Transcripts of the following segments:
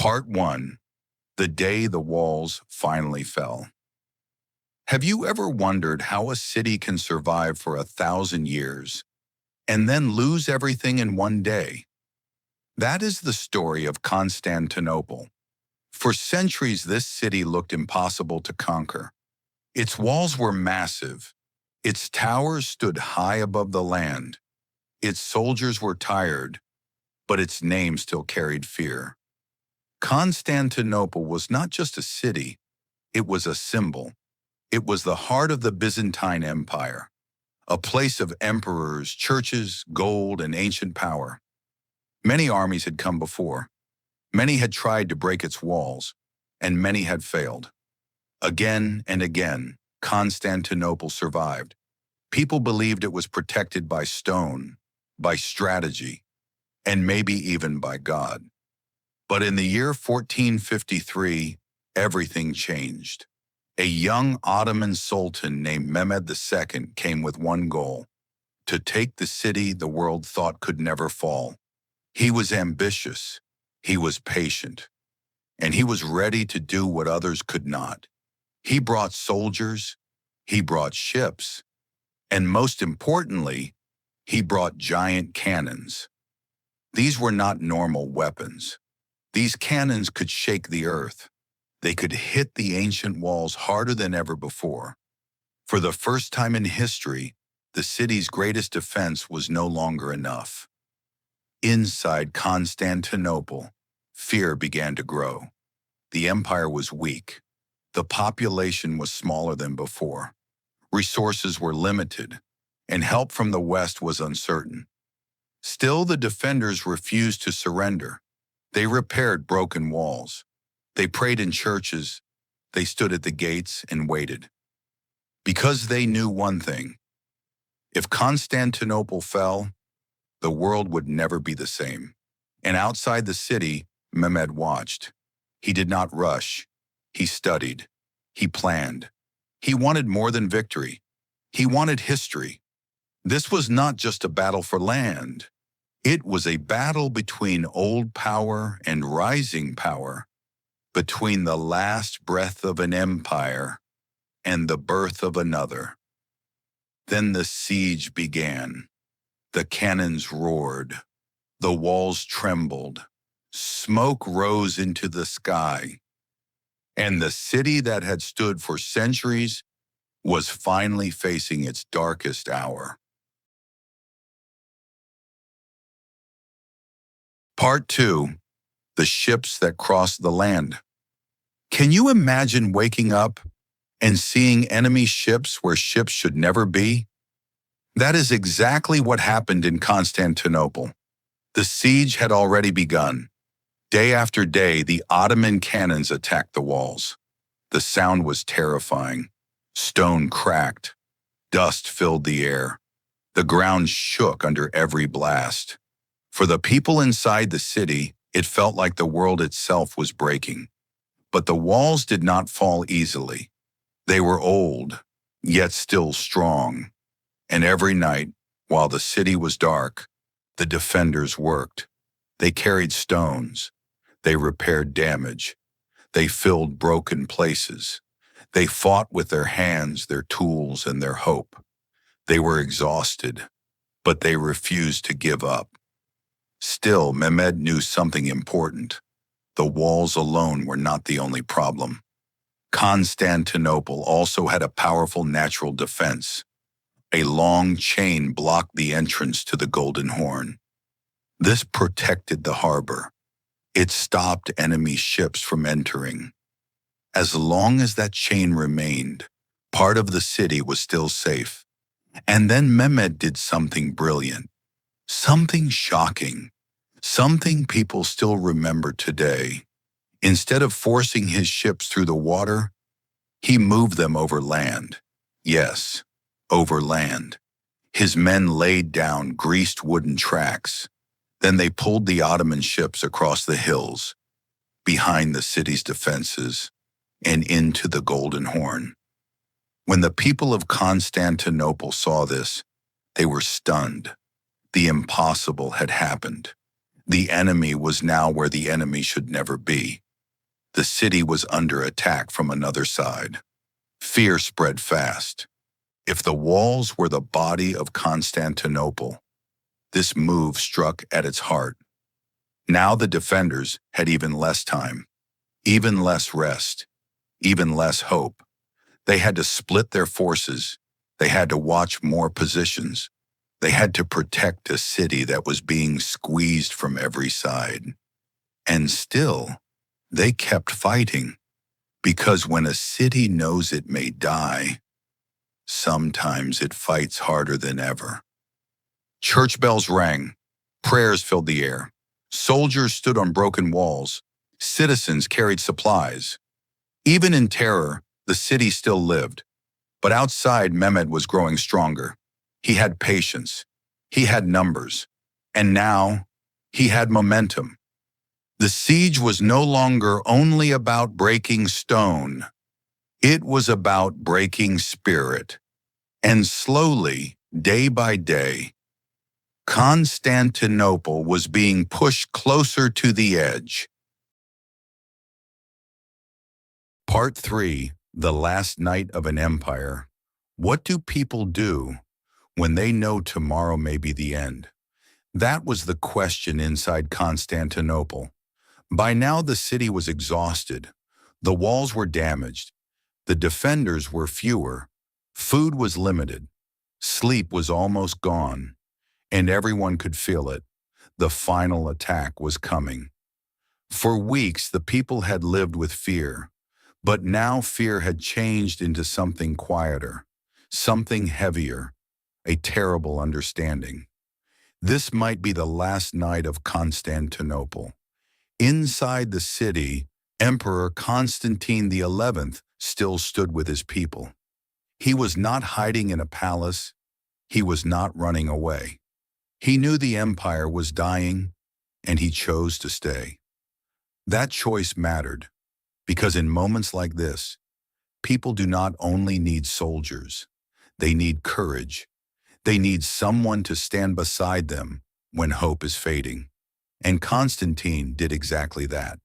Part 1. The Day the Walls Finally Fell. Have you ever wondered how a city can survive for 1,000 years and then lose everything in one day? That is the story of Constantinople. For centuries, this city looked impossible to conquer. Its walls were massive. Its towers stood high above the land. Its soldiers were tired, but its name still carried fear. Constantinople was not just a city, it was a symbol. It was the heart of the Byzantine Empire, a place of emperors, churches, gold, and ancient power. Many armies had come before. Many had tried to break its walls, and many had failed. Again and again, Constantinople survived. People believed it was protected by stone, by strategy, and maybe even by God. But in the year 1453, everything changed. A young Ottoman sultan named Mehmed II came with one goal: to take the city the world thought could never fall. He was ambitious, he was patient, and he was ready to do what others could not. He brought soldiers, he brought ships, and most importantly, he brought giant cannons. These were not normal weapons. These cannons could shake the earth. They could hit the ancient walls harder than ever before. For the first time in history, the city's greatest defense was no longer enough. Inside Constantinople, fear began to grow. The empire was weak. The population was smaller than before. Resources were limited, and help from the West was uncertain. Still, the defenders refused to surrender. They repaired broken walls. They prayed in churches. They stood at the gates and waited. Because they knew one thing: if Constantinople fell, the world would never be the same. And outside the city, Mehmed watched. He did not rush. He studied. He planned. He wanted more than victory. He wanted history. This was not just a battle for land. It was a battle between old power and rising power, between the last breath of an empire and the birth of another. Then the siege began. The cannons roared. The walls trembled. Smoke rose into the sky. And the city that had stood for centuries was finally facing its darkest hour. Part 2. The ships that crossed the land. Can you imagine waking up and seeing enemy ships where ships should never be? That is exactly what happened in Constantinople. The siege had already begun. Day after day, the Ottoman cannons attacked the walls. The sound was terrifying. Stone cracked. Dust filled the air. The ground shook under every blast. For the people inside the city, it felt like the world itself was breaking. But the walls did not fall easily. They were old, yet still strong. And every night, while the city was dark, the defenders worked. They carried stones. They repaired damage. They filled broken places. They fought with their hands, their tools, and their hope. They were exhausted, but they refused to give up. Still, Mehmed knew something important. The walls alone were not the only problem. Constantinople also had a powerful natural defense. A long chain blocked the entrance to the Golden Horn. This protected the harbor. It stopped enemy ships from entering. As long as that chain remained, part of the city was still safe. And then Mehmed did something brilliant. Something shocking, something people still remember today. Instead of forcing his ships through the water, he moved them over land. Yes, over land. His men laid down greased wooden tracks. Then they pulled the Ottoman ships across the hills, behind the city's defenses, and into the Golden Horn. When the people of Constantinople saw this, they were stunned. The impossible had happened. The enemy was now where the enemy should never be. The city was under attack from another side. Fear spread fast. If the walls were the body of Constantinople, this move struck at its heart. Now the defenders had even less time, even less rest, even less hope. They had to split their forces. They had to watch more positions. They had to protect a city that was being squeezed from every side. And still, they kept fighting, because when a city knows it may die, sometimes it fights harder than ever. Church bells rang. Prayers filled the air. Soldiers stood on broken walls. Citizens carried supplies. Even in terror, the city still lived. But outside, Mehmed was growing stronger. He had patience. He had numbers. And now, he had momentum. The siege was no longer only about breaking stone. It was about breaking spirit. And slowly, day by day, Constantinople was being pushed closer to the edge. Part 3. The Last Night of an Empire. What do people do when they know tomorrow may be the end? That was the question inside Constantinople. By now the city was exhausted. The walls were damaged. The defenders were fewer. Food was limited. Sleep was almost gone. And everyone could feel it. The final attack was coming. For weeks the people had lived with fear. But now fear had changed into something quieter, something heavier, a terrible understanding. This might be the last night of Constantinople. Inside the city, Emperor Constantine XI still stood with his people. He was not hiding in a palace. He was not running away. He knew the empire was dying, and he chose to stay. That choice mattered, because in moments like this, people do not only need soldiers, they need courage. They need someone to stand beside them when hope is fading. And Constantine did exactly that.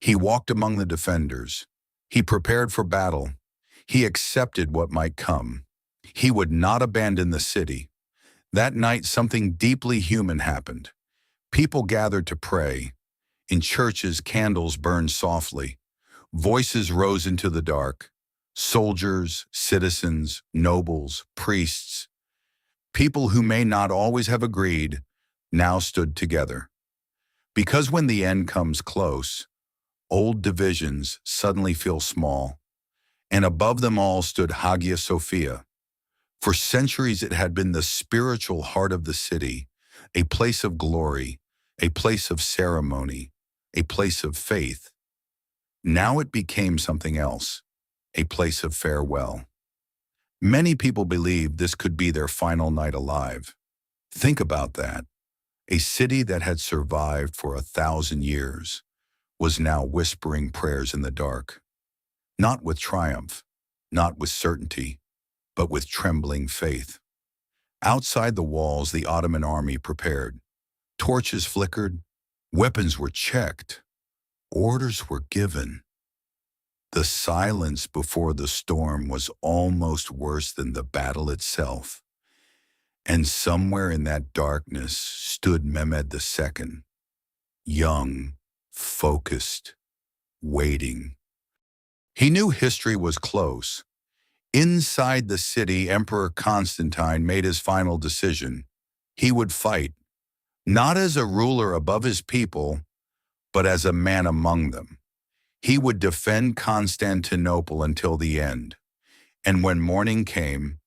He walked among the defenders. He prepared for battle. He accepted what might come. He would not abandon the city. That night, something deeply human happened. People gathered to pray. In churches, candles burned softly. Voices rose into the dark. Soldiers, citizens, nobles, priests, people who may not always have agreed, now stood together. Because when the end comes close, old divisions suddenly feel small, and above them all stood Hagia Sophia. For centuries it had been the spiritual heart of the city, a place of glory, a place of ceremony, a place of faith. Now it became something else, a place of farewell. Many people believed this could be their final night alive. Think about that. A city that had survived for 1,000 years was now whispering prayers in the dark. Not with triumph, not with certainty, but with trembling faith. Outside the walls, the Ottoman army prepared. Torches flickered, weapons were checked, orders were given. The silence before the storm was almost worse than the battle itself. And somewhere in that darkness stood Mehmed II, young, focused, waiting. He knew history was close. Inside the city, Emperor Constantine made his final decision. He would fight, not as a ruler above his people, but as a man among them. He would defend Constantinople until the end. And when morning came,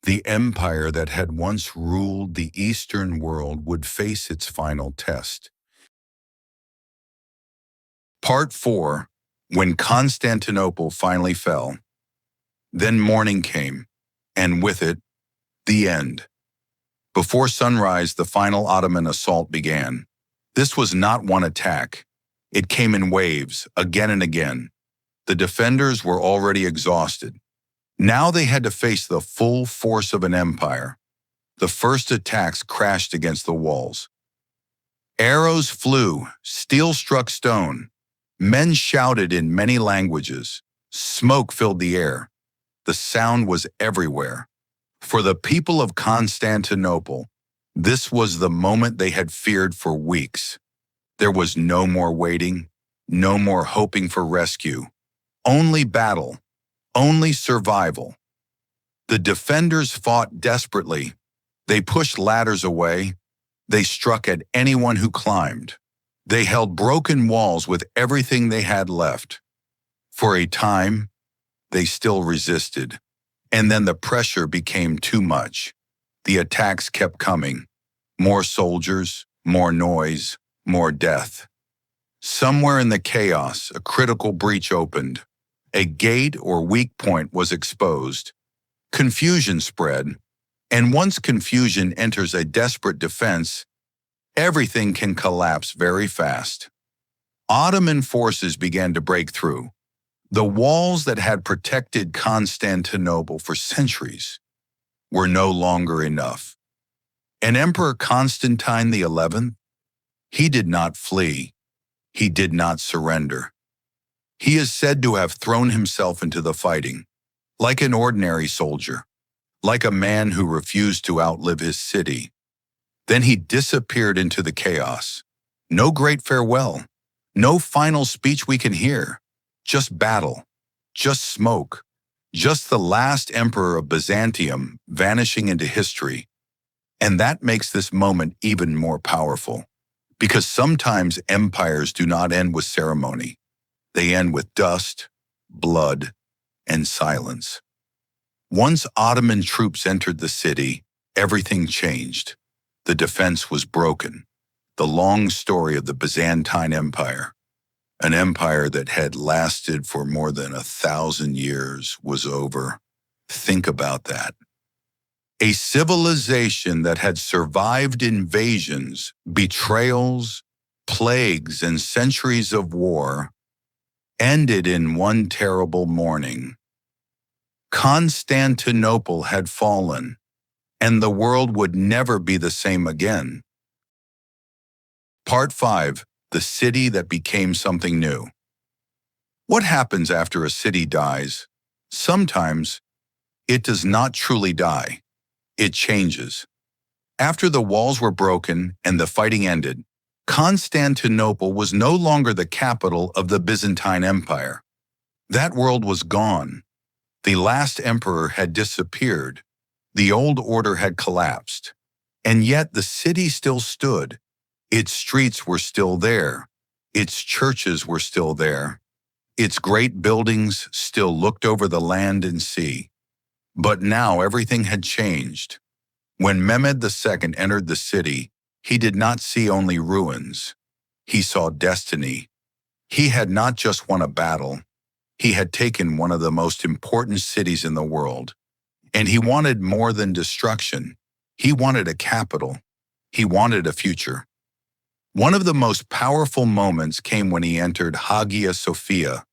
the empire that had once ruled the Eastern world would face its final test. Part 4. When Constantinople finally fell. Then morning came, and with it, the end. Before sunrise, the final Ottoman assault began. This was not one attack. It came in waves, again and again. The defenders were already exhausted. Now they had to face the full force of an empire. The first attacks crashed against the walls. Arrows flew, steel struck stone. Men shouted in many languages. Smoke filled the air. The sound was everywhere. For the people of Constantinople, this was the moment they had feared for weeks. There was no more waiting, no more hoping for rescue. Only battle, only survival. The defenders fought desperately. They pushed ladders away. They struck at anyone who climbed. They held broken walls with everything they had left. For a time, they still resisted. And then the pressure became too much. The attacks kept coming. More soldiers, more noise, more death. Somewhere in the chaos, a critical breach opened. A gate or weak point was exposed. Confusion spread. And once confusion enters a desperate defense, everything can collapse very fast. Ottoman forces began to break through. The walls that had protected Constantinople for centuries were no longer enough. And Emperor Constantine XI, he did not flee. He did not surrender. He is said to have thrown himself into the fighting, like an ordinary soldier, like a man who refused to outlive his city. Then he disappeared into the chaos. No great farewell, no final speech we can hear, just battle, just smoke, just the last emperor of Byzantium vanishing into history. And that makes this moment even more powerful, because sometimes empires do not end with ceremony. They end with dust, blood, and silence. Once Ottoman troops entered the city, everything changed. The defense was broken. The long story of the Byzantine Empire, an empire that had lasted for more than 1,000 years, was over. Think about that. A civilization that had survived invasions, betrayals, plagues, and centuries of war ended in one terrible morning. Constantinople had fallen, and the world would never be the same again. Part 5. The city that became something new. What happens after a city dies? Sometimes it does not truly die. It changes. After the walls were broken and the fighting ended, Constantinople was no longer the capital of the Byzantine Empire. That world was gone. The last emperor had disappeared. The old order had collapsed. And yet the city still stood. Its streets were still there. Its churches were still there. Its great buildings still looked over the land and sea. But now everything had changed. When Mehmed II entered the city, he did not see only ruins. He saw destiny. He had not just won a battle. He had taken one of the most important cities in the world. And he wanted more than destruction. He wanted a capital. He wanted a future. One of the most powerful moments came when he entered Hagia Sophia.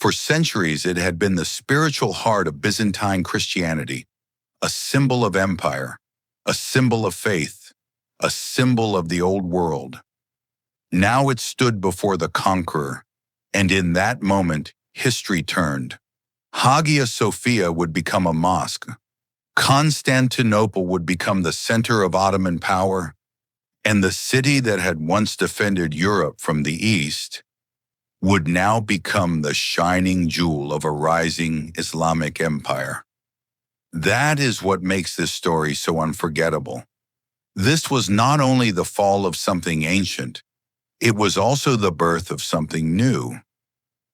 For centuries, it had been the spiritual heart of Byzantine Christianity, a symbol of empire, a symbol of faith, a symbol of the old world. Now it stood before the conqueror, and in that moment, history turned. Hagia Sophia would become a mosque. Constantinople would become the center of Ottoman power, and the city that had once defended Europe from the east would now become the shining jewel of a rising Islamic empire. That is what makes this story so unforgettable. This was not only the fall of something ancient, it was also the birth of something new.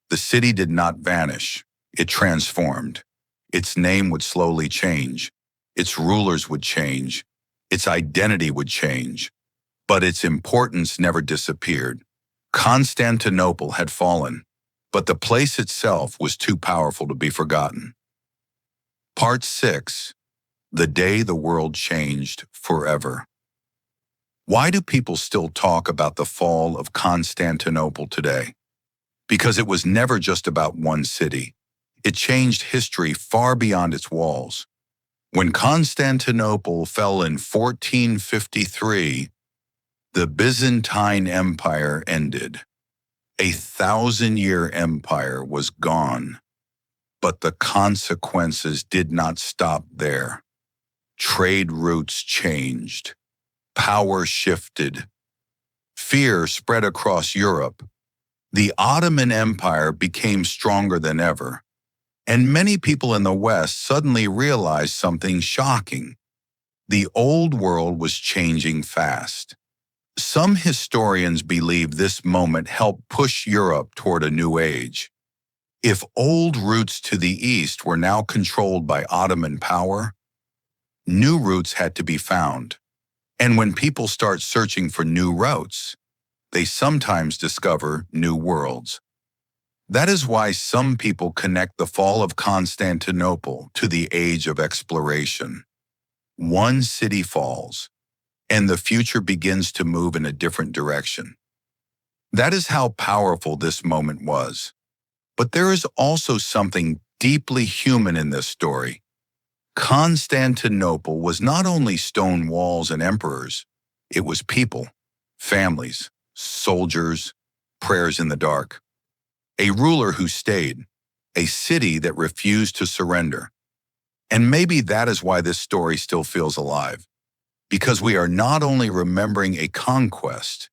The city did not vanish, it transformed. Its name would slowly change, its rulers would change, its identity would change, but its importance never disappeared. Constantinople had fallen, but the place itself was too powerful to be forgotten. Part 6. The day the world changed forever. Why do people still talk about the fall of Constantinople today? Because it was never just about one city. It changed history far beyond its walls. When Constantinople fell in 1453, The Byzantine Empire ended. A 1,000-year empire was gone, but the consequences did not stop there. Trade routes changed. Power shifted. Fear spread across Europe. The Ottoman Empire became stronger than ever, and many people in the West suddenly realized something shocking. The old world was changing fast. Some historians believe this moment helped push Europe toward a new age. If old routes to the east were now controlled by Ottoman power, new routes had to be found. And when people start searching for new routes, they sometimes discover new worlds. That is why some people connect the fall of Constantinople to the age of exploration. One city falls, and the future begins to move in a different direction. That is how powerful this moment was. But there is also something deeply human in this story. Constantinople was not only stone walls and emperors, it was people, families, soldiers, prayers in the dark. A ruler who stayed, a city that refused to surrender. And maybe that is why this story still feels alive. Because we are not only remembering a conquest,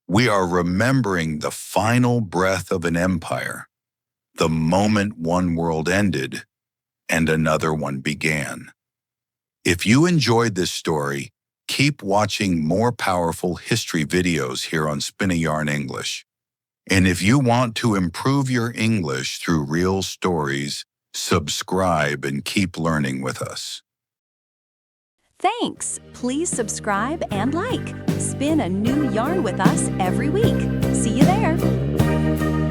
we are remembering the final breath of an empire, the moment one world ended and another one began. If you enjoyed this story, keep watching more powerful history videos here on Spin a Yarn English. And if you want to improve your English through real stories, subscribe and keep learning with us. Thanks! Please subscribe and like. Spin a new yarn with us every week. See you there!